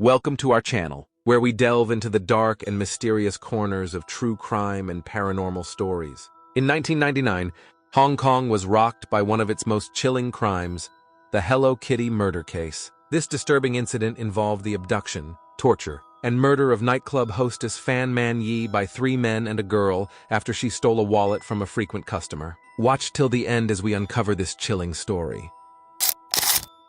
Welcome to our channel, where we delve into the dark and mysterious corners of true crime and paranormal stories. In 1999, Hong Kong was rocked by one of its most chilling crimes, the Hello Kitty murder case. This disturbing incident involved the abduction, torture, and murder of nightclub hostess Fan Man-yee by 3 men and a girl after she stole a wallet from a frequent customer. Watch till the end as we uncover this chilling story.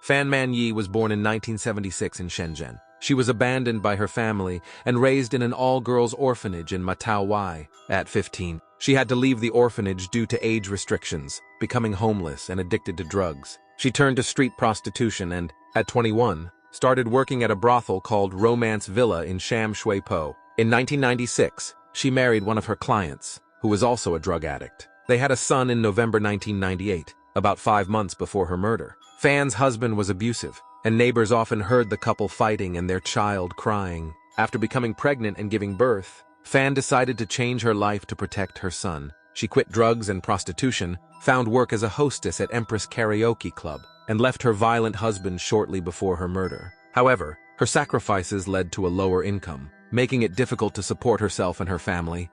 Fan Man-yee was born in 1976 in Shenzhen. She was abandoned by her family and raised in an all-girls orphanage in Matao Wai. At 15, she had to leave the orphanage due to age restrictions, becoming homeless and addicted to drugs. She turned to street prostitution and, at 21, started working at a brothel called Romance Villa in Sham Shui Po. In 1996, she married one of her clients, who was also a drug addict. They had a son in November 1998, about 5 months before her murder. Fan's husband was abusive, and neighbors often heard the couple fighting and their child crying. After becoming pregnant and giving birth, Fan decided to change her life to protect her son. She quit drugs and prostitution, found work as a hostess at Empress Karaoke Club, and left her violent husband shortly before her murder. However, her sacrifices led to a lower income, making it difficult to support herself and her family.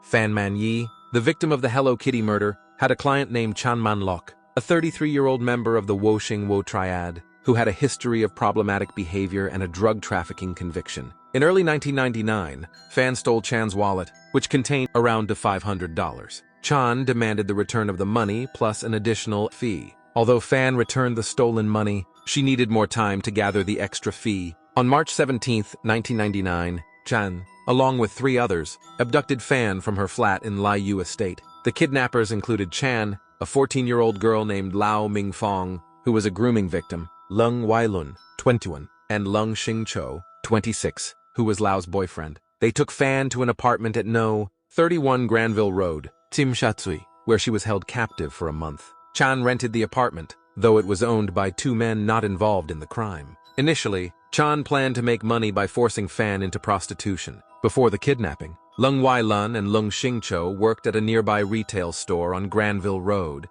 Fan Man-yee, the victim of the Hello Kitty murder, had a client named Chan Man-lok, a 33-year-old member of the Woxing-Wo triad, who had a history of problematic behavior and a drug trafficking conviction. In early 1999, Fan stole Chan's wallet, which contained around $500. Chan demanded the return of the money plus an additional fee. Although Fan returned the stolen money, she needed more time to gather the extra fee. On March 17, 1999, Chan, along with 3 others, abducted Fan from her flat in Lai Yu Estate. The kidnappers included Chan, a 14-year-old girl named Lao Mingfong, who was a grooming victim, Lung Wailun, 21, and Lung Xingcho, 26, who was Lao's boyfriend. They took Fan to an apartment at No. 31 Granville Road, Timshatsui, where she was held captive for a month. Chan rented the apartment, though it was owned by 2 men not involved in the crime. Initially, Chan planned to make money by forcing Fan into prostitution. Before the kidnapping, Lung Wailun and Lung Xingcho worked at a nearby retail store on Granville Road.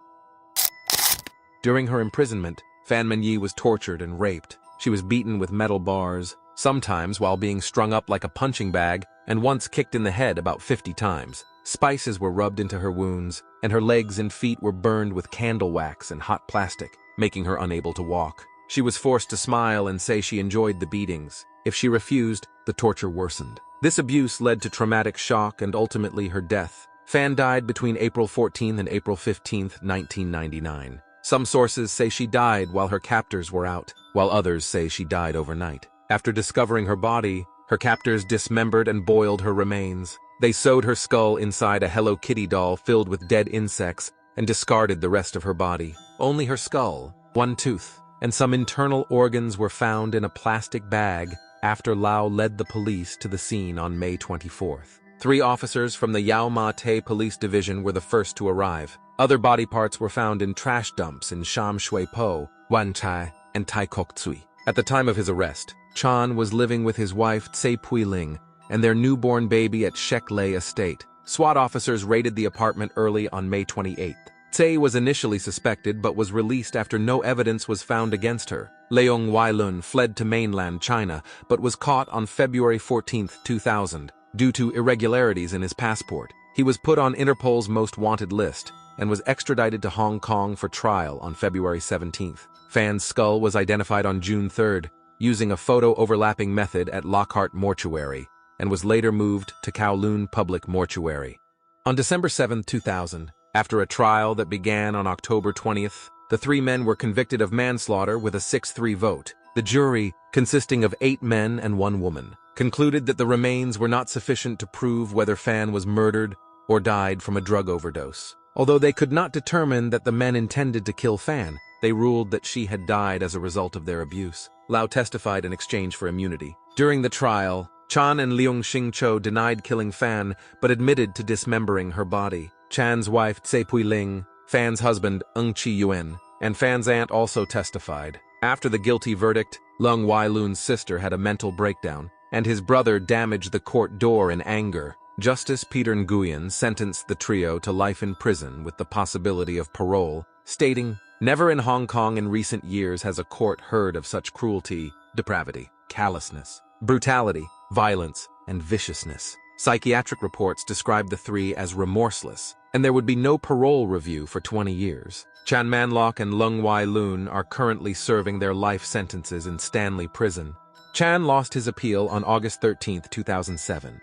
During her imprisonment, Fan Man-yee was tortured and raped. She was beaten with metal bars, sometimes while being strung up like a punching bag, and once kicked in the head about 50 times. Spices were rubbed into her wounds, and her legs and feet were burned with candle wax and hot plastic, making her unable to walk. She was forced to smile and say she enjoyed the beatings. If she refused, the torture worsened. This abuse led to traumatic shock and ultimately her death. Fan died between April 14 and April 15, 1999. Some sources say she died while her captors were out, while others say she died overnight. After discovering her body, her captors dismembered and boiled her remains. They sewed her skull inside a Hello Kitty doll filled with dead insects and discarded the rest of her body. Only her skull, 1 tooth, and some internal organs were found in a plastic bag after Lao led the police to the scene on May 24th. 3 officers from the Yau Ma Tei Police Division were the first to arrive. Other body parts were found in trash dumps in Sham Shui Po, Wan Chai, and Tai Kok Tsui. At the time of his arrest, Chan was living with his wife Tsai Pui Ling and their newborn baby at Shek Lei Estate. SWAT officers raided the apartment early on May 28th. Tsai was initially suspected but was released after no evidence was found against her. Leong Wailun fled to mainland China but was caught on February 14, 2000, due to irregularities in his passport. He was put on Interpol's most wanted list and was extradited to Hong Kong for trial on February 17th. Fan's skull was identified on June 3rd using a photo-overlapping method at Lockhart Mortuary and was later moved to Kowloon Public Mortuary. On December 7, 2000, after a trial that began on October 20th, the 3 men were convicted of manslaughter with a 6-3 vote. The jury, consisting of 8 men and 1 woman, concluded that the remains were not sufficient to prove whether Fan was murdered or died from a drug overdose. Although they could not determine that the men intended to kill Fan, they ruled that she had died as a result of their abuse. Lao testified in exchange for immunity. During the trial, Chan and Leong Xingcho denied killing Fan but admitted to dismembering her body. Chan's wife Tsai Pui Ling, Fan's husband Ng Chi Yuen, and Fan's aunt also testified. After the guilty verdict, Lung Wailun's sister had a mental breakdown, and his brother damaged the court door in anger. Justice Peter Nguyen sentenced the trio to life in prison with the possibility of parole, stating, "Never in Hong Kong in recent years has a court heard of such cruelty, depravity. callousness, brutality, violence, and viciousness. Psychiatric reports described the three as remorseless, and there would be no parole review for 20 years. Chan Man-lok and Leung Wai-loon are currently serving their life sentences in Stanley Prison. Chan lost his appeal on August 13, 2007.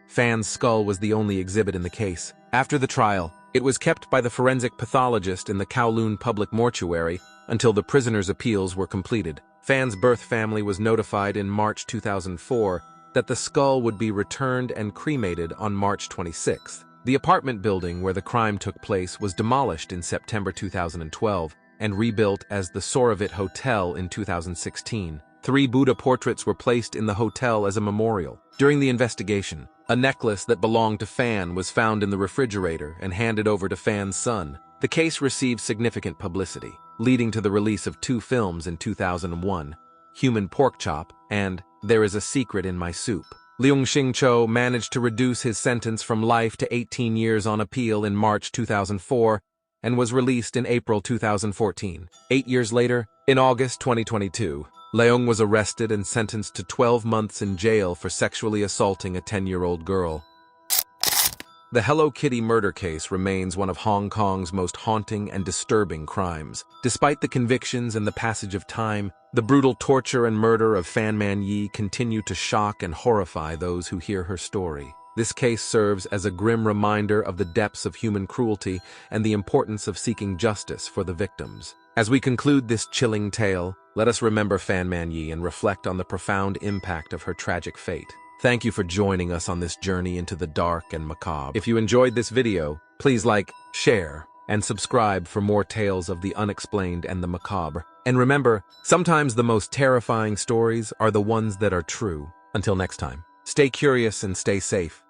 Fan's skull was the only exhibit in the case. After the trial, it was kept by the forensic pathologist in the Kowloon Public Mortuary until the prisoner's appeals were completed. Fan's birth family was notified in March 2004 that the skull would be returned and cremated on March 26th. The apartment building where the crime took place was demolished in September 2012 and rebuilt as the Soravit Hotel in 2016. 3 Buddha portraits were placed in the hotel as a memorial. During the investigation, a necklace that belonged to Fan was found in the refrigerator and handed over to Fan's son. The case received significant publicity, leading to the release of 2 films in 2001, Human Pork Chop and There Is a Secret in My Soup. Leung Shing-cho managed to reduce his sentence from life to 18 years on appeal in March 2004 and was released in April 2014. 8 years later, in August 2022, Leung was arrested and sentenced to 12 months in jail for sexually assaulting a 10-year-old girl. The Hello Kitty murder case remains one of Hong Kong's most haunting and disturbing crimes. Despite the convictions and the passage of time, the brutal torture and murder of Fan Man-yee continue to shock and horrify those who hear her story. This case serves as a grim reminder of the depths of human cruelty and the importance of seeking justice for the victims. As we conclude this chilling tale, let us remember Fan Man-yee and reflect on the profound impact of her tragic fate. Thank you for joining us on this journey into the dark and macabre. If you enjoyed this video, please like, share, and subscribe for more tales of the unexplained and the macabre. And remember, sometimes the most terrifying stories are the ones that are true. Until next time, stay curious and stay safe.